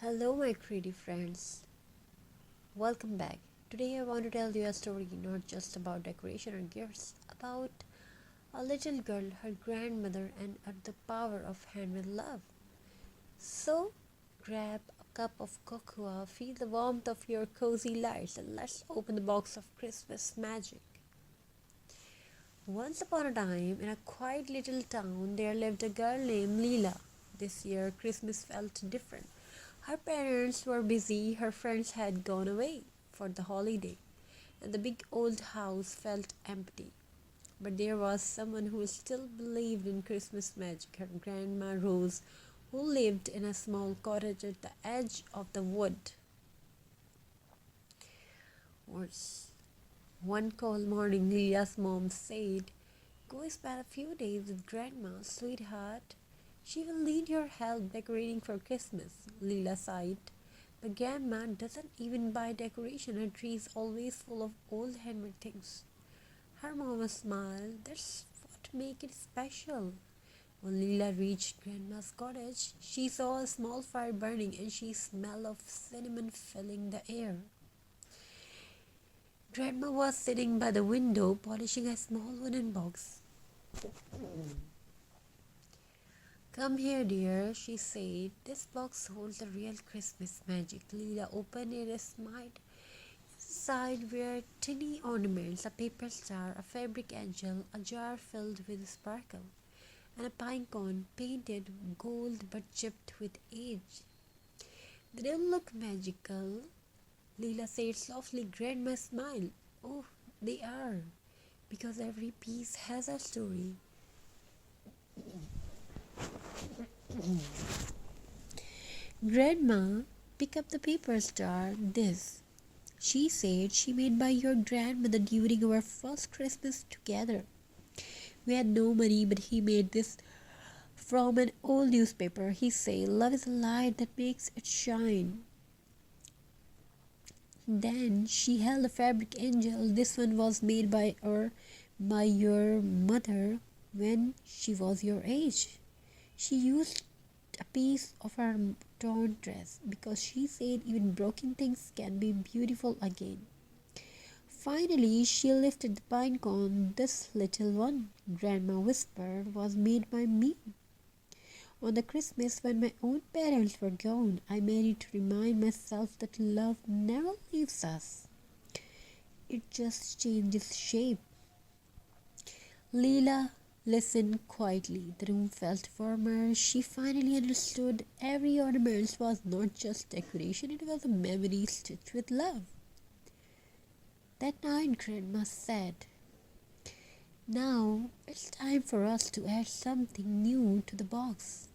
Hello, my creative friends. Welcome back. Today, I want to tell you a story not just about decoration or gifts, about a little girl, her grandmother, and the power of handmade love. So, grab a cup of cocoa, feel the warmth of your cozy lights, and let's open the box of Christmas magic. Once upon a time, in a quiet little town, there lived a girl named Leela. This year, Christmas felt different. Her parents were busy, her friends had gone away for the holiday, and the big old house felt empty. But there was someone who still believed in Christmas magic, her Grandma Rose, who lived in a small cottage at the edge of the wood. One cold morning, Leah's mom said, "Go spend a few days with Grandma, sweetheart. She will need your help decorating for Christmas." Leela sighed. "But Grandma doesn't even buy decoration. Her tree is always full of old handmade things." Her mama smiled. "That's what makes it special." When Leela reached Grandma's cottage, she saw a small fire burning and she smelled of cinnamon filling the air. Grandma was sitting by the window polishing a small wooden box. "Come here, dear," she said. "This box holds the real Christmas magic." Leela opened it and smiled. Inside were tiny ornaments, a paper star, a fabric angel, a jar filled with sparkle, and a pine cone painted gold but chipped with age. "They don't look magical," Leela said softly. Grandma smiled. "Oh, they are, because every piece has a story." Grandma, pick up the paper star. "This," she said, "she made by your grandmother during our first Christmas together. We had no money, but he made this from an old newspaper. He said, 'Love is a light that makes it shine.'" Then she held a fabric angel. "This one was made by your mother when she was your age. She used a piece of her torn dress because she said even broken things can be beautiful again." Finally, she lifted the pine cone. "This little one," Grandma whispered, "was made by me. On the Christmas when my own parents were gone, I made it to remind myself that love never leaves us. It just changes shape." Leela listened quietly. The room felt warmer. She finally understood every ornament was not just decoration, it was a memory stitched with love. That night, Grandma said, "Now it's time for us to add something new to the box."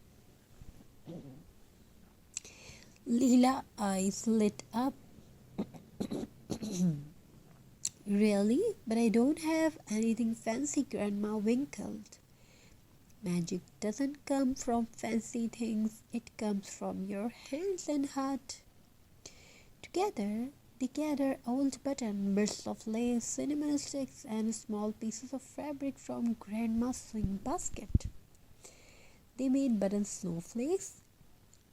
Leela's eyes lit up. "Really? But I don't have anything fancy," Grandma winkled. "Magic doesn't come from fancy things, it comes from your hands and heart." Together, they gathered old buttons, bits of lace, cinnamon sticks, and small pieces of fabric from Grandma's sewing basket. They made button snowflakes,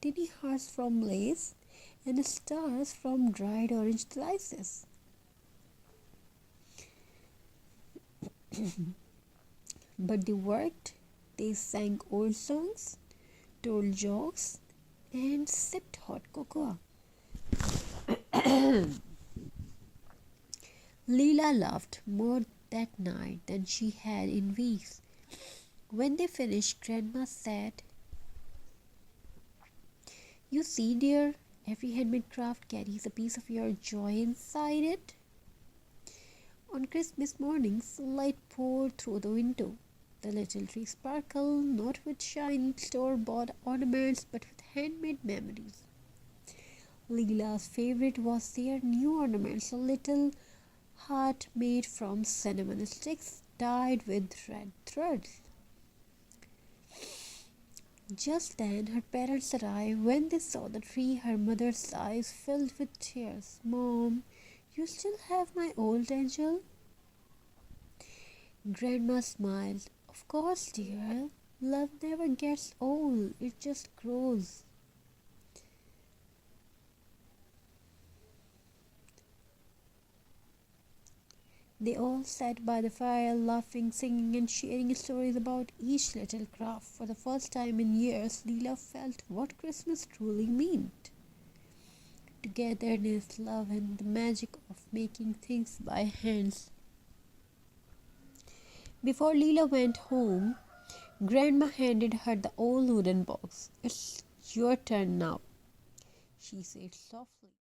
tiny hearts from lace, and stars from dried orange slices. But they worked. They sang old songs, told jokes, and sipped hot cocoa. Leela laughed more that night than she had in weeks. When they finished, Grandma said, "You see, dear, every handmade craft carries a piece of your joy inside it." On Christmas morning, sunlight poured through the window. The little tree sparkled, not with shiny store-bought ornaments, but with handmade memories. Leela's favorite was their new ornaments, a little heart made from cinnamon sticks tied with red threads. Just then her parents arrived. When they saw the tree, her mother's eyes filled with tears. "Mom, you still have my old angel?" Grandma smiled. "Of course, dear. Love never gets old, it just grows." They all sat by the fire, laughing, singing, and sharing stories about each little craft. For the first time in years, Leela felt what Christmas truly meant: togetherness, love, and the magic of making things by hands. Before Leela went home, Grandma handed her the old wooden box. "It's your turn now," she said softly.